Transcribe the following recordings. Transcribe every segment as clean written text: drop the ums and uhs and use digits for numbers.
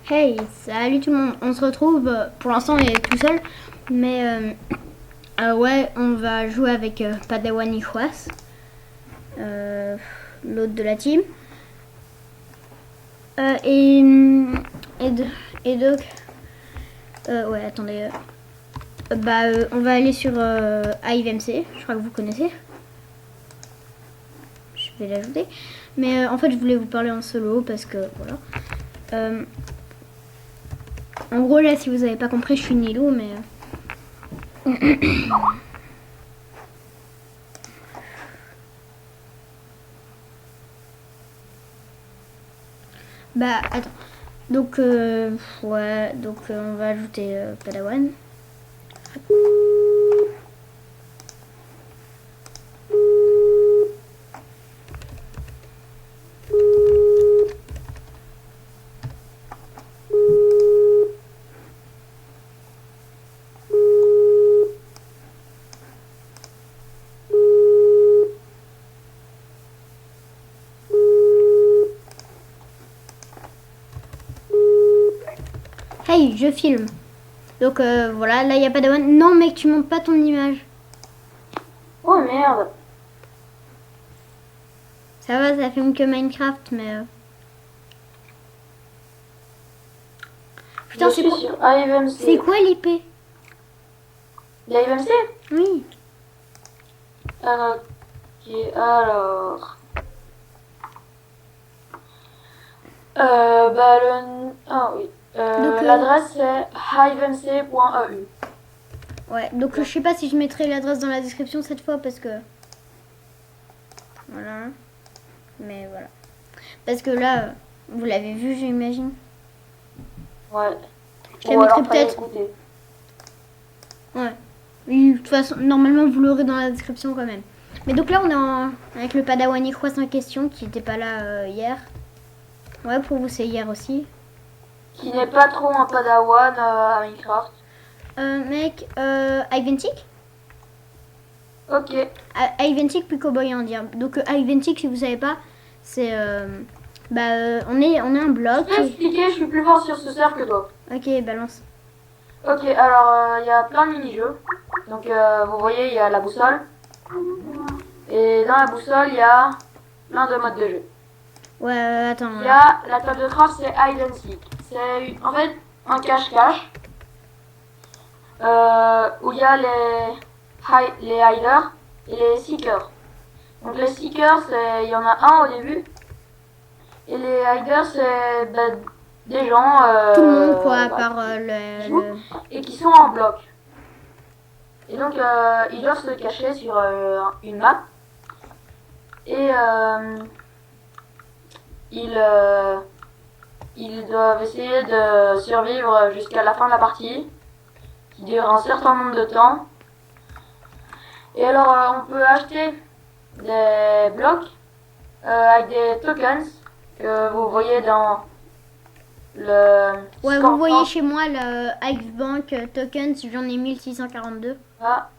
Hey, salut tout le monde. On se retrouve, pour l'instant on est tout seul, mais ouais, on va jouer avec Padawan Ikhwas, l'autre de la team. Euh, et, et, et donc, ouais, attendez, on va aller sur AIVMC, je crois que vous connaissez. Je vais l'ajouter. Mais en fait, je voulais vous parler en solo parce que voilà. En gros, là, si vous n'avez pas compris, je suis Nilou, mais. Bah, attends. Donc, ouais, donc on va ajouter Padawan. Hey, je filme. Donc voilà, là il n'y a Padawan. Non mec, tu montes pas ton image. Oh merde. Ça va, ça filme que Minecraft, mais. Putain, Je suis sur AIVMC. C'est quoi l'IP? L'AIVMC? Oui. Ok, alors. Ah oui. L'adresse c'est hivemc.eu. Ouais, donc je sais pas si je mettrai l'adresse dans la description cette fois parce que. Voilà. Mais voilà. Parce que là, vous l'avez vu, j'imagine. Ouais. Je la Ou mettrai alors fallait peut-être. écouter. Ouais. Oui, de toute façon, normalement, vous l'aurez dans la description quand même. Mais donc là, on est avec le Padawan Ikhwas en question qui n'était pas là hier. Ouais, pour vous, c'est hier aussi. Qui n'est pas trop un padawan à Minecraft. Mec, Iventic Ok. Iventic puis Cowboy Indien. Donc Iventic, si vous savez pas, c'est on est un bloc. Je peux expliquer, je suis plus fort sur ce serve que toi. Ok, balance. Ok, alors il y a plein de mini-jeux. Donc vous voyez, il y a la boussole. Et dans la boussole, il y a plein de modes de jeu. Ouais, attends. Il y a la table de craft, c'est hide and seek. C'est en fait un cache-cache où il y a les hiders et les seekers. Donc les seekers, il y en a un au début. Et les hiders, c'est des gens Tout le monde, quoi, à part le. et qui sont en bloc. Et donc ils doivent se cacher sur une map. Et ils doivent essayer de survivre jusqu'à la fin de la partie, qui dure un certain nombre de temps. Et alors, on peut acheter des blocs avec des tokens que vous voyez dans le. Ouais, vous voyez chez moi le Bank Tokens, j'en ai 1642. Ah,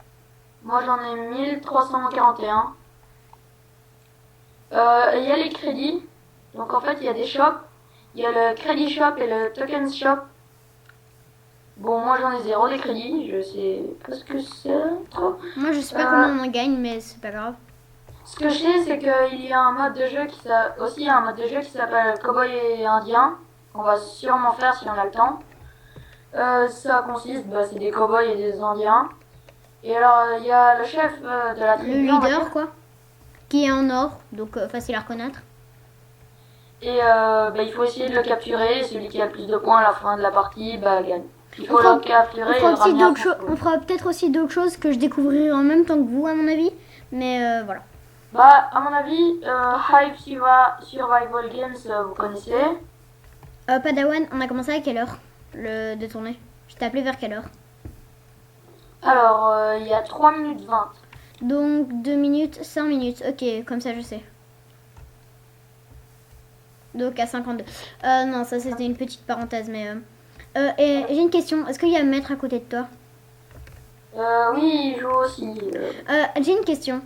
moi j'en ai 1341. Il y a les crédits. Donc en fait, il y a des shops. Il y a le Credit Shop et le Tokens Shop. Bon, moi j'en ai 0 des crédits. Je sais pas ce que c'est trop. Moi, je sais pas comment on en gagne, mais c'est pas grave. Ce que je sais, c'est qu'il y a un mode de jeu qui s'appelle Cowboy et Indien. On va sûrement faire si on a le temps. Ça consiste, c'est des cowboys et des indiens. Et alors, il y a le chef de la tribu. Le leader, quoi. Qui est en or, donc facile à reconnaître. Et il faut essayer de le capturer. Celui qui a le plus de points à la fin de la partie, gagne. Il faut le capturer. On fera peut-être aussi d'autres choses que je découvrirai en même temps que vous, à mon avis. Mais voilà. À mon avis, Hive Survival Games, vous connaissez. Padawan, on a commencé à quelle heure de tourner? Je t'ai appelé vers quelle heure? Alors, il y a 3 minutes 20. Donc 2 minutes, 5 minutes. Ok, comme ça je sais. Donc à 52. Non, ça c'était une petite parenthèse, mais... et j'ai une question. Est-ce qu'il y a un maître à côté de toi? Oui, il joue aussi. J'ai une question.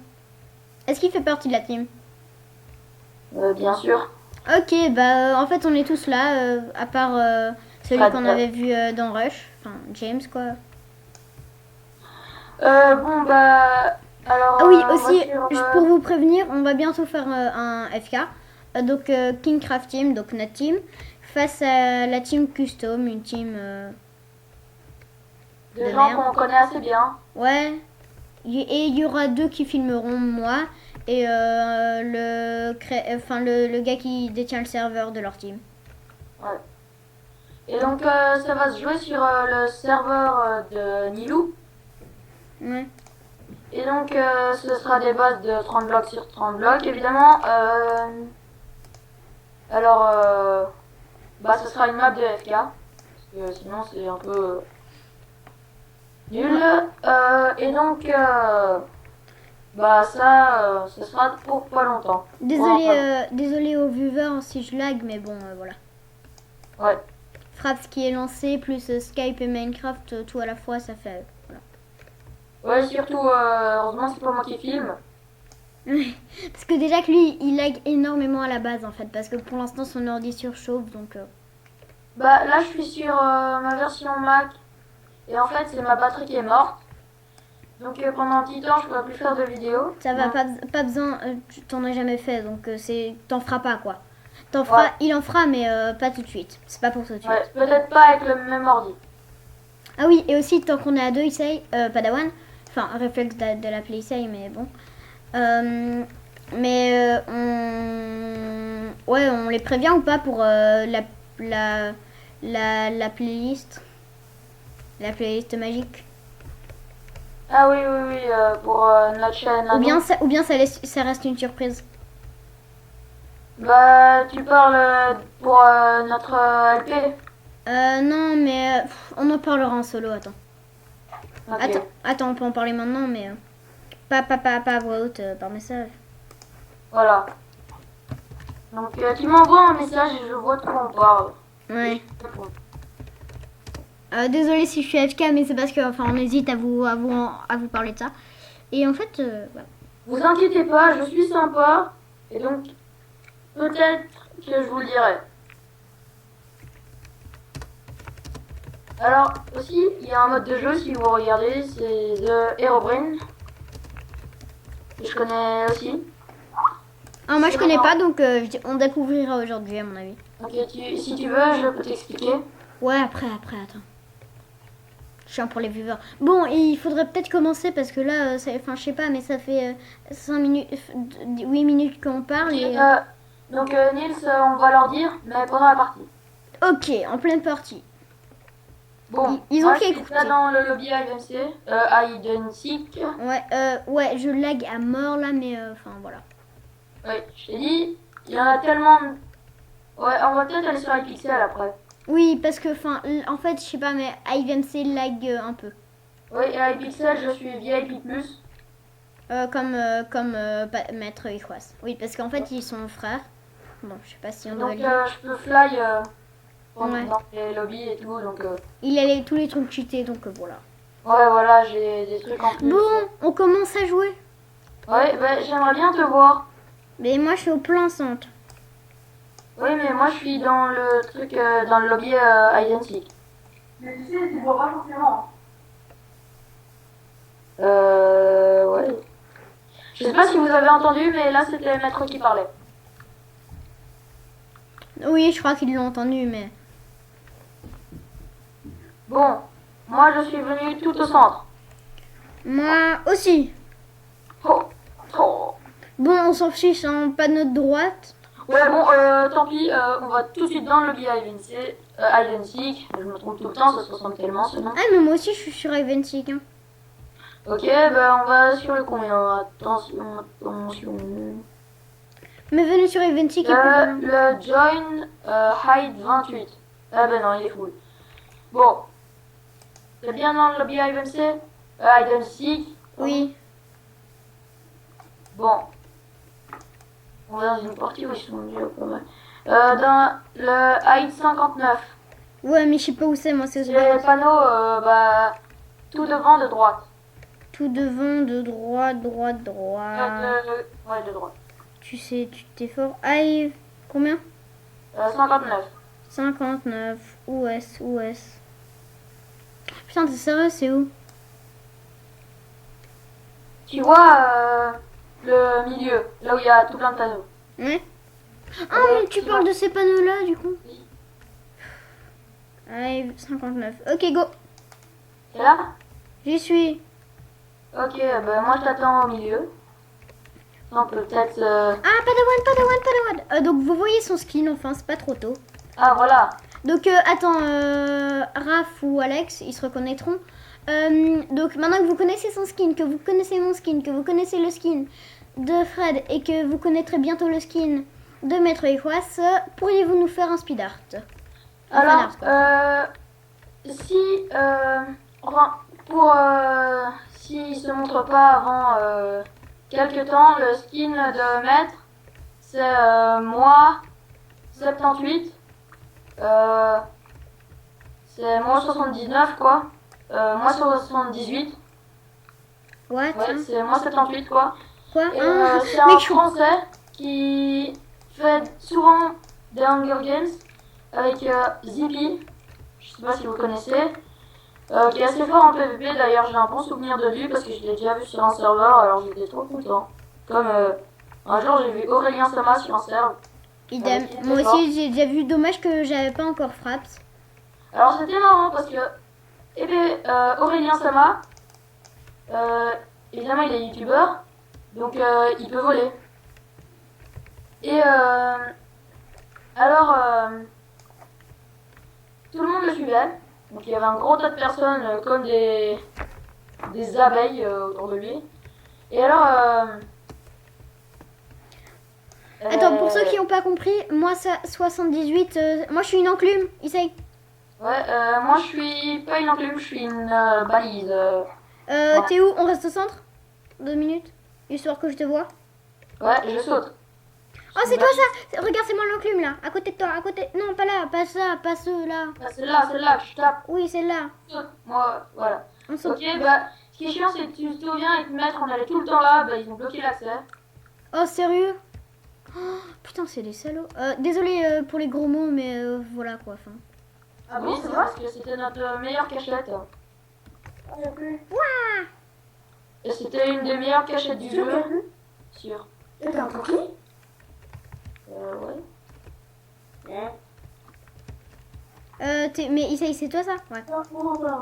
Est-ce qu'il fait partie de la team? Bien sûr. Ok, en fait on est tous là, à part Celui Fred, qu'on avait vu dans Rush. Enfin, James, quoi. Bon, bah... Alors, Ah oui, on va aussi, sur, juste pour vous prévenir, on va bientôt faire un FK. Donc, Kingcraft Team, donc notre team, face à la team Custom, une team des de gens merde. qu'on connaît assez bien. Ouais. Et il y aura 2 qui filmeront, moi et le gars qui détient le serveur de leur team. Ouais. Et donc, ça va se jouer sur le serveur de Nilou. Ouais. Et donc, ce sera des bases de 30 blocs sur 30 blocs, évidemment. Alors, bah, ce sera une map de FK. Parce que sinon, c'est un peu nul. Et donc, bah, ça, ce sera pour pas longtemps. Désolé aux viewers si je lag, mais bon, voilà. Ouais. Fraps qui est lancé, plus Skype et Minecraft, tout à la fois, ça fait... voilà. Ouais, surtout, heureusement, c'est pas moi qui filme. Parce que déjà que lui, il lag énormément à la base, en fait. Parce que pour l'instant, son ordi surchauffe, donc... Bah, là, je suis sur ma version Mac. Et en fait, c'est ma batterie qui est morte. Donc, pendant un petit temps, je pourrais plus faire de vidéos. Ça va, Donc, pas besoin, tu t'en as jamais fait, donc t'en feras pas, quoi. T'en feras, ouais. il en fera, mais pas tout de suite. C'est pas pour tout de suite. Ouais, peut-être pas avec le même ordi. Ah oui, et aussi, tant qu'on est à 2, essaye, Padawan. Enfin, réflexe de l'appeler essaye, mais bon. Ouais, on les prévient ou pas pour la playlist. La playlist magique. Ah oui, oui, oui, pour notre chaîne. Ou bien ça reste une surprise. Bah, tu parles pour notre LP. Non, mais on en parlera en solo, attends. Ok. Attends, on peut en parler maintenant, mais pas à voix haute par message. Voilà. Donc, tu m'envoies un message et je vois de quoi on parle. Ouais. Désolée si je suis AFK, mais c'est parce que enfin on hésite à vous parler de ça. Et en fait, voilà. Vous inquiétez pas, je suis sympa. Et donc, peut-être que je vous le dirai. Alors, aussi, il y a un mode de jeu, si vous regardez, c'est The Herobrine. Que je connais aussi. Ah, moi je connais pas, donc on découvrira aujourd'hui à mon avis. Ok, si tu veux, je peux t'expliquer. Ouais, après, attends. Chiant pour les viewers. Bon, il faudrait peut-être commencer parce que là, enfin je sais pas, mais ça fait 5 minutes, 8 minutes qu'on parle. Okay, Et, donc Nils, on va leur dire, mais pendant la partie. Ok, en pleine partie. Bon, Ils moi ont je fait suis écouter. là dans le lobby Hide and Seek. Ouais, je lag à mort là, mais enfin voilà. Ouais, je t'ai dit, il y en a tellement. Ouais, on va peut-être aller sur iPixel après. Oui, parce que en fait, je sais pas, mais IVMC lag un peu. Oui, et iPixel, je suis VIP+. Comme Maître Iquas. Oui, parce qu'en fait, ils sont frères. Bon, je sais pas si on doit Donc le dire. je peux fly Ouais. dans les lobbies et tout, donc... Il a tous les trucs cheatés, donc voilà. Ouais, voilà, j'ai des trucs en plus. Bon, on commence à jouer. Ouais, bah, j'aimerais bien te voir. Mais moi, je suis au plan centre. Oui, mais moi je suis dans le truc, dans le lobby Hide and Seek. Mais tu sais, tu vois pas forcément. Ouais. Je sais pas si vous avez entendu, mais là c'était le maître qui parlait. Oui, je crois qu'ils l'ont entendu, mais... Bon, moi je suis venu tout au centre. Moi aussi. Oh, oh. Bon, on s'en fiche, hein, pas de notre droite. Ouais, bon, tant pis, on va tout de suite dans le lobby Hide and Seek. Je me trompe tout le temps, ça se ressemble tellement ce nom. Ah, mais moi aussi, je suis sur Iventic. Hein. Ok, bah on va sur le combien. Attention. Mais venez sur Iventic et puis... Le join hide 28. Ah ben non, il est full. Bon. T'es bien dans le lobby IVMC Hide and Seek. Oui. Bon. On va dans une partie où ils sont déjà pas mal. Dans le hide 59. Ouais, mais je sais pas où c'est, moi, c'est... Les panneaux, bah, tout devant de droite. Tout devant, de droite. Ouais, de droite. Tu sais, tu t'es fort. Aïe, combien 59. 59. Où est-ce? Putain, t'es sérieux, c'est où? Tu vois le milieu, là où il y a tout plein de panneaux. Ouais. Ah, Ouais, mais tu tu parles vois. de ces panneaux-là, du coup. Oui. Allez, 59. Ok, go. Et là? J'y suis. Ok, ben moi je t'attends au milieu. On peut peut-être... Ah, Padawan. Donc, vous voyez son skin, enfin, c'est pas trop tôt. Ah voilà. Donc, attends, Raph ou Alex, ils se reconnaîtront. Donc, maintenant que vous connaissez son skin, que vous connaissez mon skin, que vous connaissez le skin de Fred et que vous connaîtrez bientôt le skin de Maître Equas, pourriez-vous nous faire un speed art? Un fan Alors, art, quoi. si... enfin, pour... s'il se montre pas avant quelques temps, le skin de maître, c'est moi 78. C'est moi 79 quoi. Moi 78. What? Ouais, Hein? c'est moi 78 quoi. Quoi? Et Hein? c'est un Mec, je suis... français qui fait souvent des Hunger Games avec Zippy. Je sais pas si vous connaissez. Qui est assez fort en PvP d'ailleurs, j'ai un bon souvenir de lui parce que je l'ai déjà vu sur un serveur alors j'étais trop content. Comme un jour j'ai vu Aurélien Sama sur un serveur. Idem. qui était Moi fort. aussi, j'ai déjà vu. Dommage que j'avais pas encore frappé. Alors c'était marrant parce que Aurélien Sama, évidemment il est youtubeur, donc il peut voler. Et alors tout le monde le suivait, donc il y avait un gros tas de personnes comme des abeilles autour de lui. Et alors Attends, pour ceux qui n'ont pas compris, moi, ça, 78, moi je suis une enclume, essaye. ouais, moi je suis pas une enclume, je suis une balise. Ouais. T'es où? On reste au centre? 2 minutes, histoire que je te vois. Ouais, je saute. Oh, c'est toi ça! Regarde, c'est moi l'enclume là, à côté de toi, à côté. Non, pas là, pas ça, pas ceux là. Ah, celle-là que je tape. Oui, c'est là. Saute. Moi, voilà. On saute. Ok, bah, ce qui est chiant, c'est que tu te souviens et te mettre, on allait tout le temps là, bah, ils ont bloqué l'accès. Oh, sérieux? Oh, putain, c'est des salauds. Désolé pour les gros mots, mais voilà quoi. Enfin. Ah oui, c'est parce que c'était notre meilleure cachette. Ouah! Et c'était une des meilleures cachettes du jeu. Sûr. Et t'as compris? Ouais. Mais essaye, c'est toi ça? Ouais. Non, non, non, non.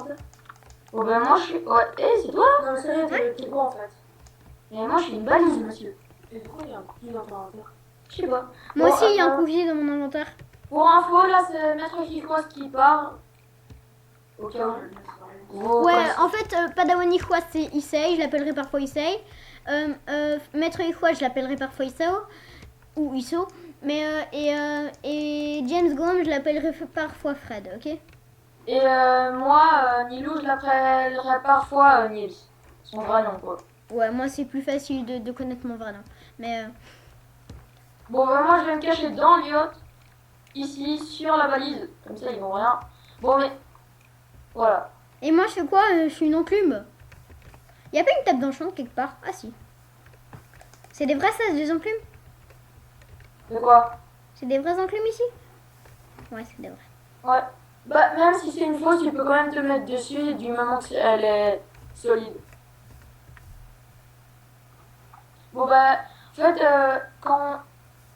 Bon, ben moi, je suis. Ouais, c'est toi? Non, mais sérieux, t'es bon en fait. Mais moi, je suis une balise, monsieur. Et pourquoi il y a un cookie dans ton inventaire? Je sais pas. Moi Bon, aussi, il y a un attends. couvier dans mon inventaire. Pour info, là, c'est Maître Kikos qui parle. Au cas où. Vous Ouais, connaissez- en fait, Padawan Ikhwa, c'est Issei, je l'appellerai parfois Issei. Maître Ikhwa, je l'appellerai parfois Isao, ou Iso. Mais, et James Grom, je l'appellerai parfois Fred, ok? Et moi, Nilou, je l'appellerais parfois Nils. Son vrai nom, quoi. Ouais, moi, c'est plus facile de connaître mon vrai nom. Mais, Bon, bah, moi, je vais me cacher dans le yacht. Ici, sur la balise. Comme ça, ils vont rien. Bon, mais. Voilà. et moi, je fais quoi? Je suis une enclume. Y a pas une table d'enchant quelque part? Ah, si. C'est des vrais sas, des enclumes? De quoi? C'est des vrais enclumes ici? Ouais, c'est des vrais. Ouais. Bah, même si c'est une fausse, tu peux quand même te mettre dessus du moment qu'elle est solide. Bon, bah, en fait, quand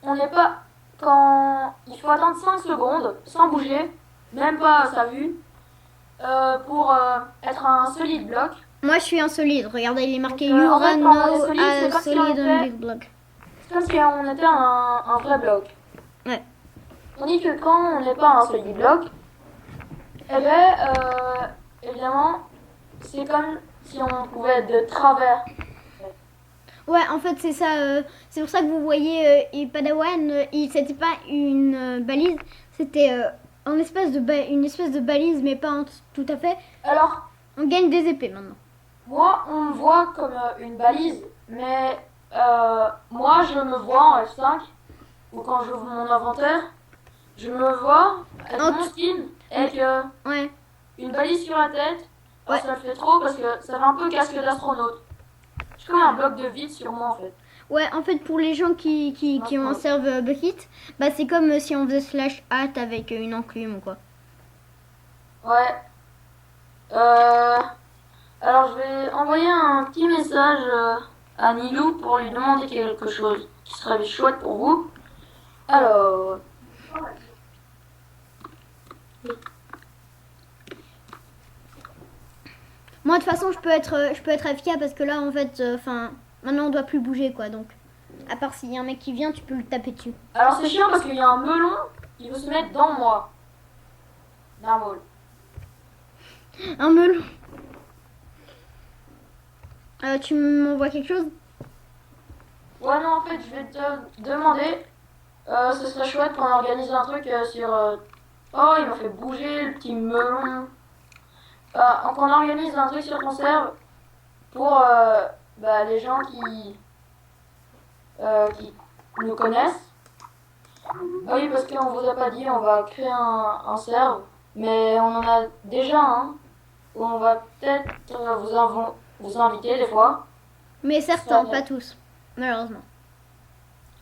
on n'est pas. Quand il faut attendre 5 secondes sans bouger, même pas à sa vue, pour être un solide bloc. Moi, je suis un solide. Regardez, il est marqué Donc, You en fait, run quand on est now solide, c'est as comme si on solid on était- big block. C'est comme si on était un vrai bloc. Ouais. Tandis que quand on n'est pas un solide bloc, eh ben, évidemment, c'est comme si on pouvait être de travers. Ouais, en fait, c'est ça. C'est pour ça que vous voyez, et Padawan, c'était pas une balise, c'était une espèce de balise, mais pas tout à fait. Alors, On gagne des épées maintenant. moi, on me voit comme une balise, mais moi, je me vois en F5, ou quand j'ouvre mon inventaire, je me vois avec En mon tout- skin, avec Ouais. une balise sur la tête. Alors, Ouais. ça le fait trop parce que ça fait un peu casque d'astronaute. Je suis comme un bloc de vide sur moi en fait. Ouais, en fait, pour les gens qui ont un serve bucket, bah c'est comme si on faisait slash hat avec une enclume ou quoi. Ouais. Alors je vais envoyer un petit message à Nilou pour lui demander quelque chose qui serait chouette pour vous. Alors, Moi, de toute façon, je peux être AFK parce que là, en fait, enfin, maintenant, on doit plus bouger, quoi. Donc, à part s'il y a un mec qui vient, tu peux le taper dessus. alors c'est chiant parce qu'il y a un melon qui veut se mettre dans moi. Narwhal. Un melon. Tu m'envoies quelque chose? Ouais, non, en fait, je vais te demander. Ce serait chouette qu'on organise un truc sur. Oh, il m'a fait bouger le petit melon. Qu'on organise un truc sur conserve pour bah, les gens qui nous connaissent. Ah oui, parce qu'on vous a pas dit, on va créer un serve, mais on en a déjà un, où on va peut-être vous inviter des fois. Mais certains, pas tous, malheureusement.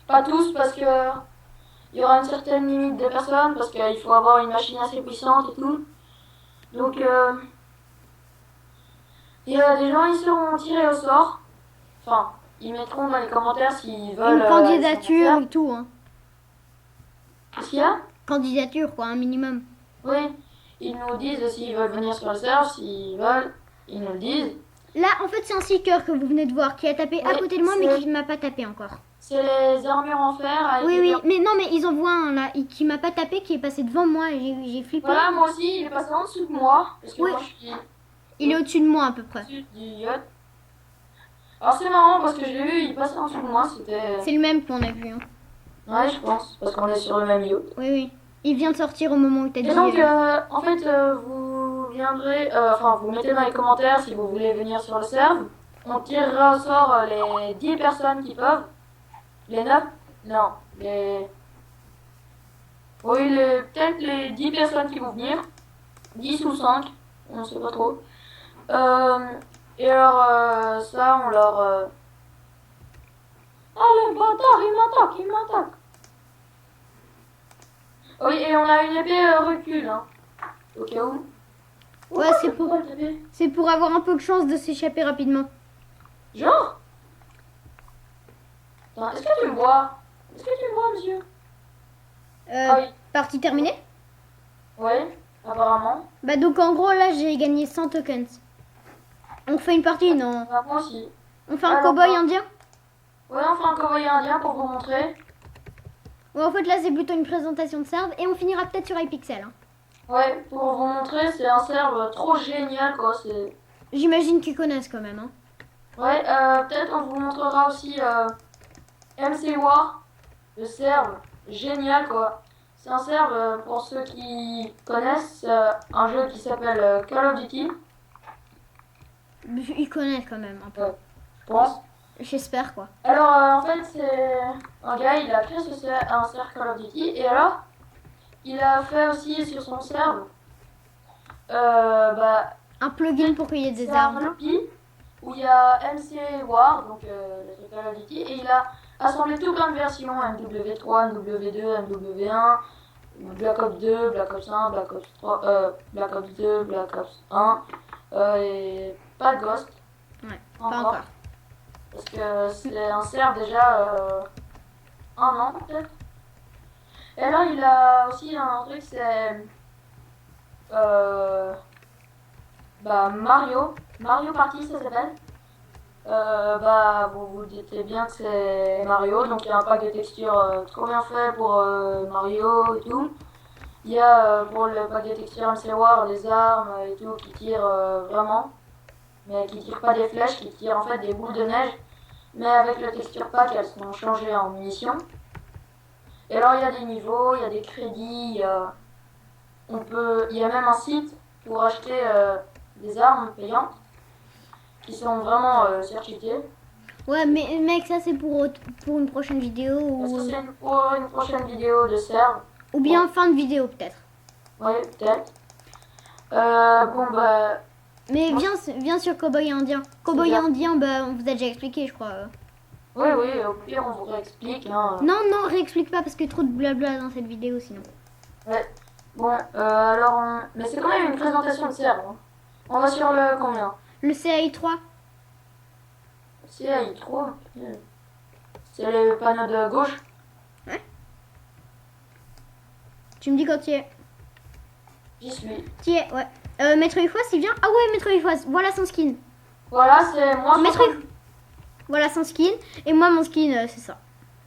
Pas tous, parce que il y aura une certaine limite de personnes, parce qu'il faut avoir une machine assez puissante et tout. Donc, il y a des gens, ils seront tirés au sort. Enfin, ils mettront dans les commentaires s'ils veulent. Une candidature et tout, hein. Qu'est-ce qu'il y a? Candidature, quoi, un minimum. Oui, ils nous disent s'ils veulent venir sur le serve, s'ils veulent, ils nous le disent. Là, en fait, c'est un seeker que vous venez de voir qui a tapé à Oui, côté de moi, mais c'est- qui ne m'a pas tapé encore. C'est les armures en fer avec Oui, les oui, mais non, mais ils en voient un là, qui m'a pas tapé, qui est passé devant moi et j'ai flippé. Voilà, moi aussi, il est passé en dessous de moi. Parce que Oui. moi, je suis Il est au-dessus de moi à peu près. au-dessus du yacht. Alors, c'est marrant parce que je l'ai vu, il passait en dessous de moi. C'était. C'est le même qu'on a vu. Hein. Ouais, je pense. Parce qu'on est sur le même yacht. Oui, oui. Il vient de sortir au moment où t'as dit. Et donc, en fait, vous viendrez. Enfin, vous mettez dans les commentaires si vous voulez venir sur le serve. On tirera au sort les 10 personnes qui peuvent. Les 9. Non, les. Oui, peut-être les 10 personnes qui vont venir. 10 ou 5, on sait pas trop. Et alors, ça, on leur. Ah, le bâtard, il m'attaque. Oui, et on a une épée recul, hein. Au cas où. Ouais, c'est pour avoir un peu de chance de s'échapper rapidement. Genre Attends, est-ce que tu me vois? Est-ce que tu me vois, monsieur? Ah oui. Partie terminée? Ouais, apparemment. Bah donc en gros là j'ai gagné 100 tokens. On fait une partie, non? Ah, moi aussi. On fait un Alors, cow-boy indien? Ouais, on fait un cowboy indien pour vous montrer. Ouais, en fait là c'est plutôt une présentation de serve et on finira peut-être sur iPixel. Hein. Ouais, pour vous montrer, c'est un serve trop génial, quoi. C'est... J'imagine qu'ils connaissent quand même. Hein. Ouais, peut-être on vous montrera aussi MC War, le serve génial, quoi. C'est un serve, pour ceux qui connaissent, un jeu qui s'appelle Call of Duty, Ils connaissent quand même un peu. je pense. J'espère quoi. Alors, en fait, c'est un gars, il a créé un serve Call of Duty, et alors, il a fait aussi sur son serve, bah, Un plugin pour qu'il y ait des c'est un armes. lobby où il y a MC War, donc le truc Call of Duty, et il a assemblé tout plein de versions, MW3, MW2, MW1, Black Ops 2, Black Ops 1, Black Ops 3, Black Ops 2, Black Ops 1, et pas de Ghost. Ouais, pas encore. Parce que c'est un serve déjà un an peut-être. Et alors il a aussi un truc, c'est bah, Mario Party ça s'appelle. Bah vous vous dites bien que c'est Mario, donc il y a un pack de textures trop bien fait pour Mario et tout. Il y a pour le pack de textures MC War les armes et tout qui tirent vraiment, mais qui tirent pas des flèches, qui tirent en fait des boules de neige, mais avec le texture pack elles sont changées en munitions. Et alors il y a des niveaux, il y a des crédits, il y a même un site pour acheter des armes payantes qui sont vraiment certifiées. Ouais, mais mec, ça c'est pour une prochaine vidéo Est-ce que ou, c'est pour une prochaine vidéo de serve? ou bien fin de vidéo peut-être. Oui, peut-être. Bon bah... Mais viens sur Cowboy Indien. Cowboy bien. Indien, bah on vous a déjà expliqué, je crois. Oui, oui, au pire, on vous réexplique. Hein. Non, non, réexplique pas parce qu'il y a trop de blabla dans cette vidéo sinon. Ouais. Bon, alors, mais c'est quand même une présentation de serve. Hein. On va sur le combien? Le CAI 3. CAI 3. C'est le panneau de gauche. Tu me dis quand tu y es. J'y suis. Tu y es, ouais. Maître Ufoise, il vient. Ah ouais, Maître Ufoise, voilà son skin. Voilà, c'est moi. Maître Ufoise. Voilà son skin. Et moi, mon skin, c'est ça.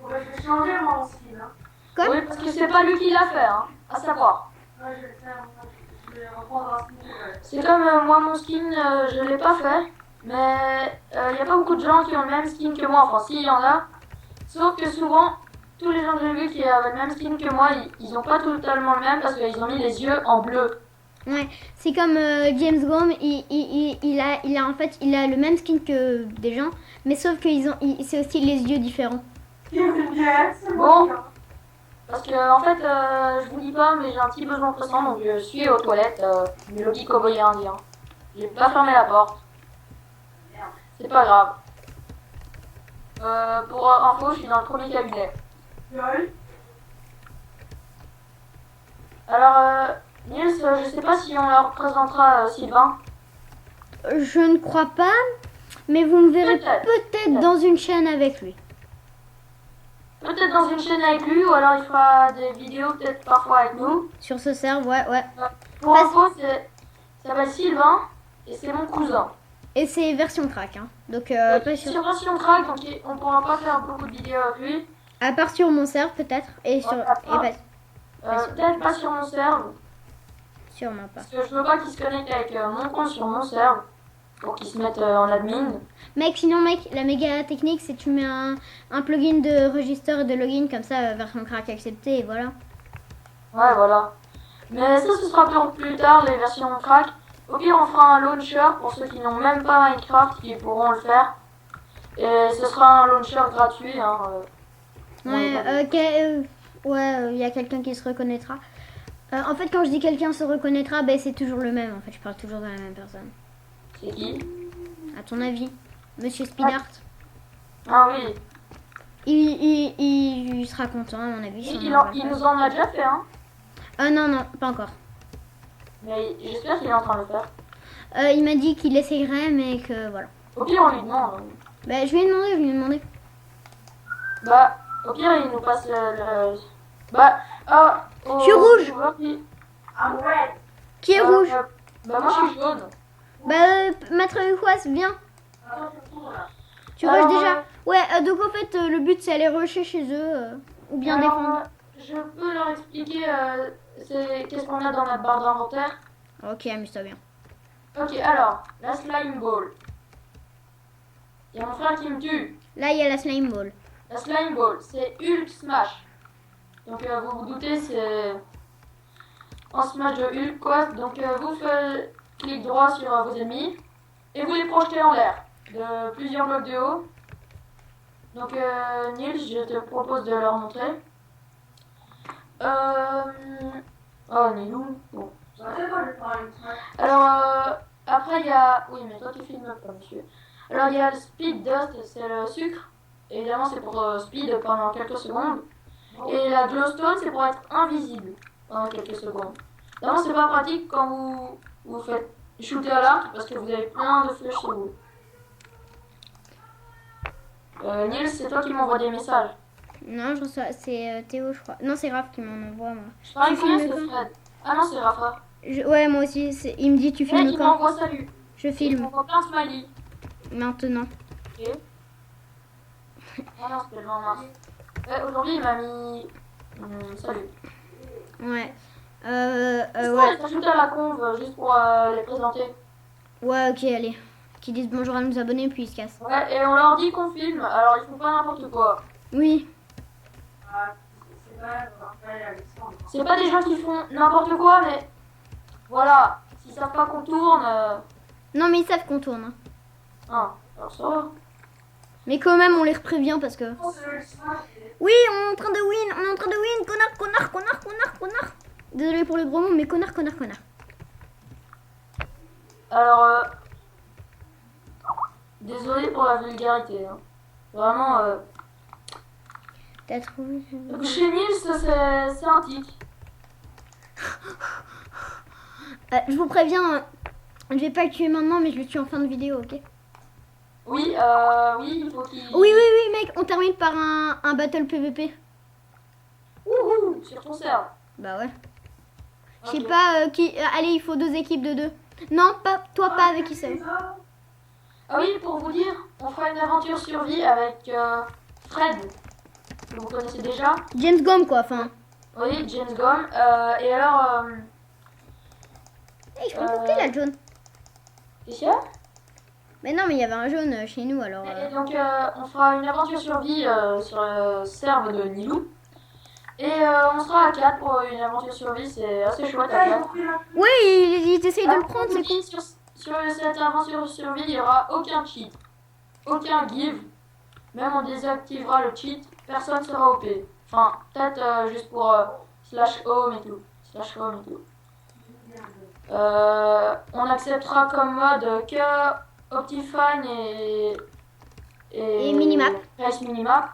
Ouais, je vais changer mon style. Hein. Quoi? Oui, parce que c'est pas lui qui l'a fait, hein, à savoir. Ouais, je vais le faire. Je vais reprendre un style. C'est comme moi, mon skin, je l'ai pas fait. Mais il n'y a pas beaucoup de gens qui ont le même skin que moi. Enfin, si, il y en a. Sauf que souvent, tous les gens que j'ai vus qui avaient le même skin que moi, ils ont pas totalement le même parce qu'ils ont mis les yeux en bleu. Ouais, c'est comme James Grom, il a en fait, il a le même skin que des gens, mais sauf que c'est aussi les yeux différents. C'est Bon. Parce que, en fait, je vous dis pas, mais j'ai un petit besoin pressant, donc je suis aux toilettes. Mélodie Cowboy Indien. J'ai pas fermé la porte. C'est pas grave. Pour info, je suis dans le premier cabinet. Alors, Nils, je sais pas si on leur présentera Sylvain. Je ne crois pas, mais vous me verrez peut-être dans une chaîne avec lui. Peut-être dans une chaîne avec lui, ou alors il fera des vidéos peut-être parfois avec nous. Sur ce serve, ouais, ouais. Pour info, ça s'appelle Sylvain, et c'est mon cousin. Et c'est version crack, hein. Donc, pas sur... Sur version crack, donc on pourra pas faire beaucoup de vidéos avec lui. À part sur mon serve, peut-être. Et sur... Ouais, et pas... Peut-être pas sur mon serve, Sûrement pas. parce que je veux pas qu'il se connecte avec mon compte sur mon serve, pour qu'il se mette en admin. Mec, sinon, mec, la méga technique, c'est tu mets un plugin de register et de login, comme ça, version crack acceptée, et voilà. Ouais, voilà. Mais ça, ce sera pour plus tard, les versions crack. Au pire, on fera un launcher pour ceux qui n'ont même pas Minecraft, qui pourront le faire. Et ce sera un launcher gratuit. Hein, Ouais, il y a quelqu'un qui se reconnaîtra. En fait, quand je dis quelqu'un se reconnaîtra, ben, c'est toujours le même. En fait, je parle toujours de la même personne. C'est qui? À ton avis, Monsieur Spinart, Ah oui. il sera content, à mon avis. si on Il envoie nous ça. en a déjà fait, hein. Ah non, non, pas encore. Mais j'espère qu'il est en train de le faire. Il m'a dit qu'il essayerait, mais que voilà. Au pire, on lui demande. Ben, je lui ai demandé. Bah, au pire, il nous passe le... Bah, Je suis rouge. I'm red. Qui est rouge? Bah, moi, je suis jaune. Maître Ufoise, viens. Attends, je tourne là. Tu Alors, rushes déjà? Ouais, donc en fait, le but c'est aller rusher chez eux, ou bien Alors, défendre. je peux leur expliquer qu'est-ce qu'on a dans notre barre d'inventaire. Ok, amuse-toi bien. Ok, alors, la slime ball. Il y a mon frère qui me tue. Là, il y a la slime ball. La slime ball, c'est Hulk Smash. Donc vous vous doutez, c'est un smash de Hulk quoi. Donc vous faites clic droit sur vos ennemis et vous les projetez en l'air de plusieurs blocs de haut. Donc Nils, je te propose de leur montrer. Oh, Nilou. Bon. J'arrête pas de parler. Alors après il y a... Oui mais toi tu filmes pas monsieur. Alors il y a le speed dust, c'est le sucre. Évidemment c'est pour speed pendant quelques secondes. Et la glowstone c'est pour être invisible pendant quelques secondes. D'abord c'est pas pratique quand vous faites shooter à l'arc parce que vous avez plein de flèches sur vous. Nils, c'est toi qui m'envoie des messages. Non, je reçois. C'est Théo, je crois. Non, c'est Raph qui m'en envoie, moi. Je parie Tu que filmes c'est quand? Fred. Ah non c'est Rafa. Ouais, moi aussi. Il me dit, tu Et filmes il quand? m'envoie salut. Je Il filme. m'envoie plein de smiley. Maintenant. Ok. Ah non c'était le 20 mars. Aujourd'hui il m'a mis... salut. Ouais. Ouais. Ouais. T'ajoutes à la conve juste pour les présenter. Ouais, ok, allez. Qui disent bonjour à nos abonnés, puis ils se cassent. Ouais, et on leur dit qu'on filme, alors ils font pas n'importe quoi. Oui. C'est pas Raphaël Alexandre. C'est pas des gens qui font n'importe quoi, mais voilà, s'ils savent pas qu'on tourne, Non, mais ils savent qu'on tourne. Hein. alors ça va. Mais quand même, on les prévient parce que... Oh, c'est le smash. Oui, on est en train de win, on est en train de win, connard. Désolé pour le gros mot, mais connard. Alors, désolé pour la vulgarité. Hein. Vraiment, T'as trouvé... chez Nils, c'est un tic. je vous préviens, je vais pas le tuer maintenant, mais je le tue en fin de vidéo, ok? Oui, oui, il faut qu'il... Oui, mec, on termine par un battle PVP. Wouhou, sur ton serve. Bah ouais. Je sais Ok. pas qui... allez, il faut 2 équipes de 2. Non, pas toi, pas avec Issei. Ah oui, pour vous dire, on fera une aventure survie avec Fred, que vous connaissez déjà. James Gom, quoi, enfin. Oui, James Gom. Et alors, Hey, je peux me couper, là, le jaune. qu'est-ce qu'il y a? Mais non, mais il y avait un jaune chez nous, alors... Et donc, on fera une aventure survie sur le serve de Nilou. Et on sera à 4 pour une aventure survie, c'est assez chouette à 4. Oui, il essaye de le prendre, c'est con. Sur cette aventure survie, il n'y aura aucun cheat, aucun give. Même on désactivera le cheat, personne sera OP. Enfin, peut-être juste pour slash home et tout. Slash home et tout. On acceptera comme mode que Optifine Et minimap. Race minimap.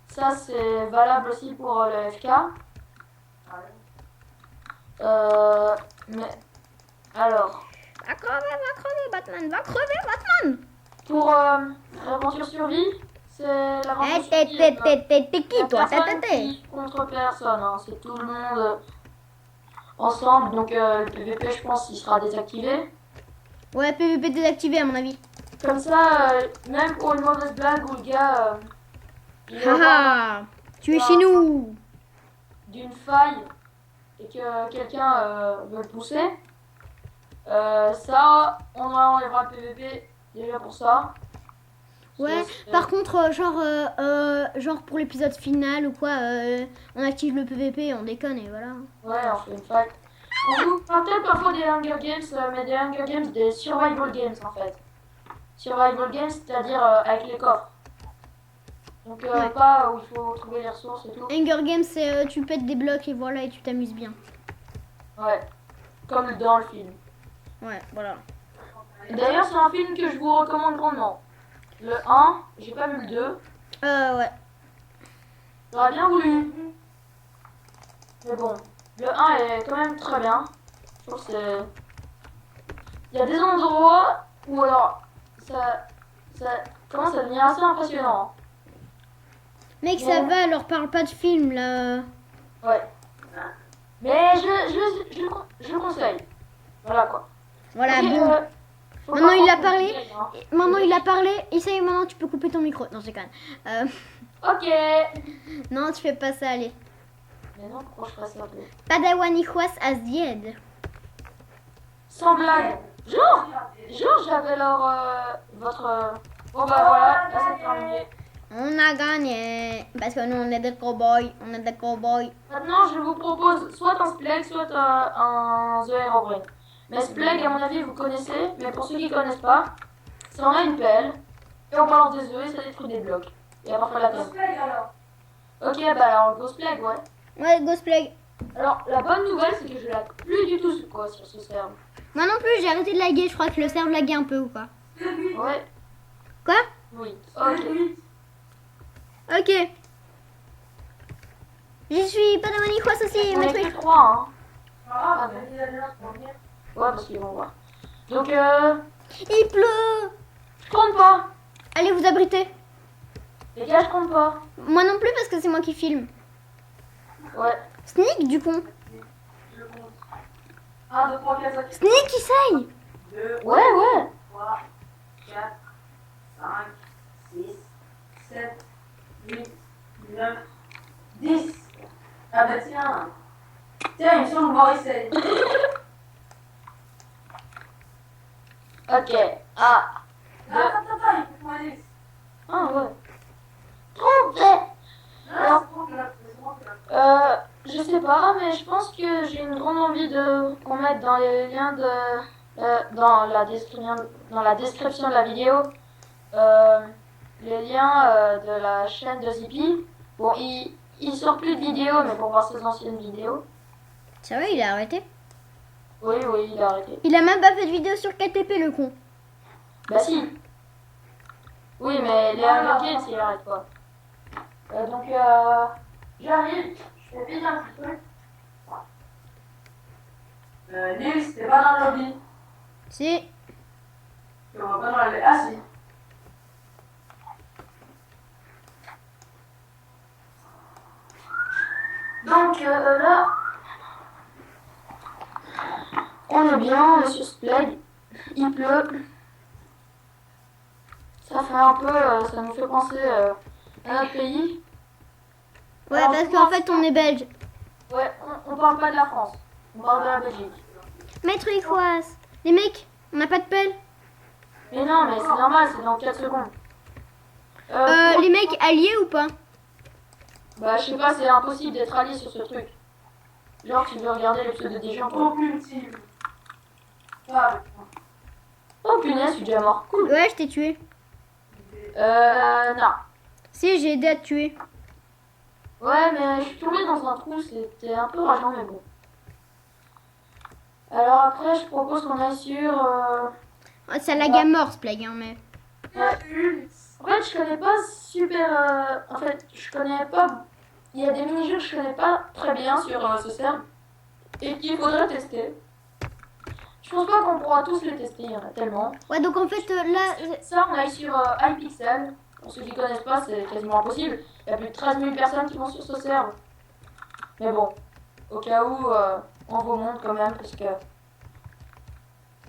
Ça c'est valable aussi pour le FK. Mais alors, Va crever, Batman, va crever, Batman. pour l'aventure survie, c'est l'aventure survie. T'es qui, toi? Personne qui contre personne, hein. C'est tout le monde ensemble. Donc le PVP, je pense, il sera désactivé. Ouais, PVP désactivé, à mon avis. Comme ça, même pour une mauvaise blague où le gars il est au bord Haha, tu es chez nous. d'une faille et que quelqu'un veut le pousser, ça, on enlèvera le PVP déjà pour ça. Ouais, par contre, genre pour l'épisode final ou quoi, on active le PVP, on déconne et voilà. Ouais, on fait une faille. On vous fera peut-être parfois des Hunger Games, mais des Hunger Games, des Survival Games en fait. Survival Games, c'est-à-dire avec les coffres. Donc Ouais. pas où il faut trouver les ressources et tout. Hunger Games, c'est tu pètes des blocs et voilà, et tu t'amuses bien. Ouais, comme dans le film. Ouais, voilà. Et d'ailleurs, c'est un film que je vous recommande grandement. Le 1, j'ai pas vu le 2. Ouais. J'aurais bien voulu. Mais bon, le 1 est quand même très bien. Je trouve que c'est... Il y a des endroits où alors ça commence à devenir assez impressionnant. Mec, ça va, leur parle pas de film là. Ouais. Mais je le conseille. Voilà quoi. Voilà, Ok, bon. faut Maintenant pas il a prendre parlé. le piège, hein. Maintenant il a parlé. Essaye, maintenant tu peux couper ton micro. Non, c'est quand même. Ok. Non, tu fais pas ça, allez. Mais non, pourquoi je ferais ça? Padawan Ikhwas as the end. Sans blague. Genre j'avais votre... Bon bah voilà, là c'est terminé. On a gagné. Parce que nous on est des cowboys. On est des cowboys. Maintenant, je vous propose soit un Spleg, soit un The Herobrine. Mais Spleg, à mon avis, vous connaissez. Mais pour ceux qui ne connaissent pas, c'est on a une pelle, et on balance des œufs et ça détruit des blocs. Il y a parfois la peine. Ok, bah alors, go Spleg, ouais. Ouais, Ghost Plague. Alors, la bonne nouvelle, c'est que je lag plus du tout quoi, sur ce serve. Moi non plus, j'ai arrêté de laguer. Je crois que le serve laguait un peu ou quoi. Ouais, Quoi? oui. Ok. Ok. Je suis Padawan Ikhwas aussi, On mes est que trucs. 3, hein. Ah, mais il a déjà pour venir. Ouais, parce qu'ils vont voir. Donc, Il pleut. je compte pas. Allez vous abriter. Les gars, je compte pas. Moi non plus parce que c'est moi qui filme. Ouais. Sneak du con. Je compte. 1, 2, 3, 4, 5, Sneak essaye. 2, Ouais. 3, 4, 5, 6, 7, 8, 9, 10. Ah bah tiens. Tiens, il me semble voir essayer. Ok. Ah. Attends, il faut que moi dise. Ah ouais. Trompé. Non, c'est moi qui l'a fait. Je sais pas, mais je pense que j'ai une grande envie de qu'on mette dans les liens de dans la description de la vidéo les liens de la chaîne de Zippy. Bon, il sort plus de vidéos, mais pour voir ses anciennes vidéos. Ça va, il a arrêté. Oui, il a arrêté. Il a même pas fait de vidéo sur KTP le con. Bah si. Oui, mais les Hunger Games, il arrête pas. Donc, j'arrive, je fais vite un petit truc. Nils, t'es pas dans le lobby. Si. On va pas dans la... Ah si. Donc, là, on est bien, on est sur Splag. Il pleut. Ça fait un peu, ça nous fait penser à notre pays. Ouais, Alors, parce qu'en fait, on est belge. Ouais, on parle pas de la France, on parle de la Belgique. Maître Iquoise. Les mecs, on n'a pas de pelle. Mais non, mais c'est normal, c'est dans 4 secondes. Les mecs, alliés ou pas? Bah, je sais pas, c'est impossible d'être allié sur ce truc. Genre, tu veux regarder l'épisode des gens, quoi. Aucune team. Ah, Oh punaise, je suis déjà mort. Cool. Ouais, je t'ai tué. Non. Si, j'ai aidé à te tuer. Ouais, mais je suis tombée dans un trou, c'était un peu rageant, mais bon. Alors après, je propose qu'on aille sur... Oh, ça lag à mort, ce plague, hein, mais... En fait, je connais pas super... En fait, je connais pas... Il y a des mini-jeux que je connais pas très bien sur ce serve et qu'il faudrait tester. Je pense pas qu'on pourra tous les tester, il y en a tellement. Ouais, donc en fait, là... Ça, on aille sur iPixel. Pour ceux qui connaissent pas, c'est quasiment impossible. Il y a plus de 13 000 personnes qui vont sur ce serve. Mais bon, au cas où, on vous montre quand même, parce que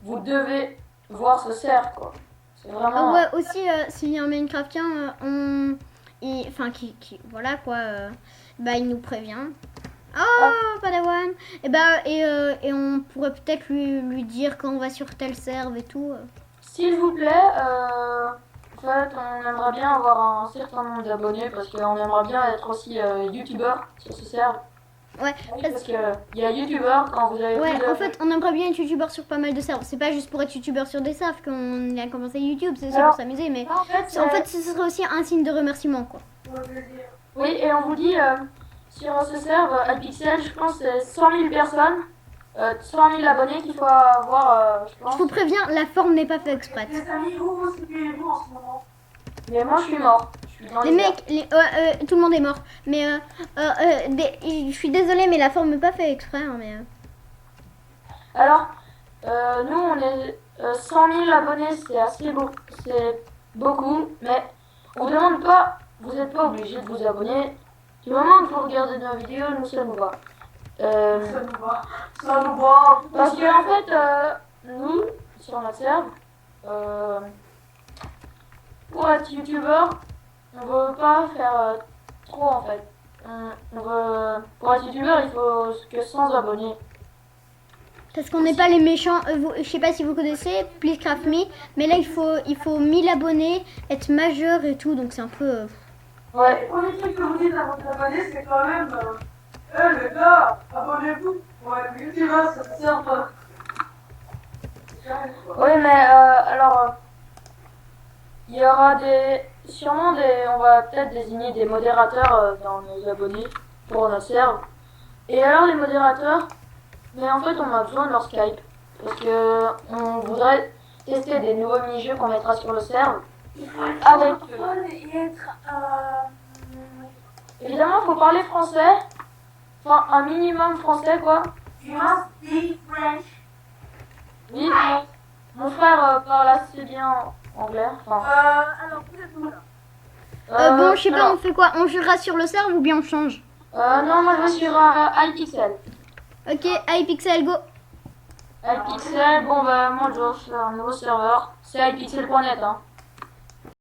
vous devez voir ce serve, quoi. C'est vraiment... ouais, aussi, s'il y a un Minecraftien, enfin, voilà, quoi, bah, il nous prévient. Oh, Padawan. Et on pourrait peut-être lui dire quand on va sur tel serve et tout. S'il vous plaît, en fait, on aimerait bien avoir un certain nombre d'abonnés parce qu'on aimerait bien être aussi youtubeur sur ce serve. Ouais, Oui, parce qu'il y a youtubeur quand vous avez ouais, plus de... en fait, on aimerait bien être youtubeur sur pas mal de serveurs. C'est pas juste pour être youtubeur sur des serveurs qu'on a commencé YouTube, c'est aussi Alors, pour s'amuser, mais en fait, ce serait aussi un signe de remerciement, quoi. oui, et on vous dit, sur ce serve, iPixel, je pense que c'est 100 000 personnes, 100 000 abonnés qu'il faut avoir, je Je pense. vous préviens, la forme n'est pas faite exprès. Les amis, où vous situez-vous en ce moment? Mais moi, je suis mort. Je suis dans Les mecs, tout le monde est mort. Mais je suis désolée, mais la forme n'est pas faite exprès. Hein, mais, Alors, nous, on est 100 000 abonnés, c'est assez c'est beaucoup, mais on demande pas, vous n'êtes pas obligé de vous abonner. Du moment que vous regardez nos vidéos, nous, ça nous va. Ça nous va. Ça nous va. Parce que, en fait, nous, sur notre serve, pour être youtubeur, on veut pas faire trop, en fait. Pour être youtubeur, il faut que 100 abonnés. parce qu'on n'est pas les méchants. Je sais pas si vous connaissez Please Craft Me, mais là il faut 1000 abonnés, être majeur et tout, donc c'est un peu. Ouais. Le premier truc que vous dites à votre abonné, c'est quand même les gars, abonnez-vous pour être youtubeur, ça te sert pas. Oui, mais alors, il y aura on va peut-être désigner des modérateurs dans nos abonnés pour notre serve. Et alors les modérateurs, mais en fait on a besoin de leur Skype parce que on voudrait tester des nouveaux mini-jeux qu'on mettra sur le serve avec eux. Et être, Évidemment, faut parler français, enfin un minimum français quoi. you must speak French. Oui, mon frère parle assez bien anglais. Enfin, Alors, vous êtes où là? Bon, je sais pas, alors, on fait quoi? On jurera sur le serve ou bien on change? non, moi je vais sur iPixel. Ok, iPixel, go! iPixel, bon bah moi je vais sur un nouveau serveur, c'est iPixel.net hein.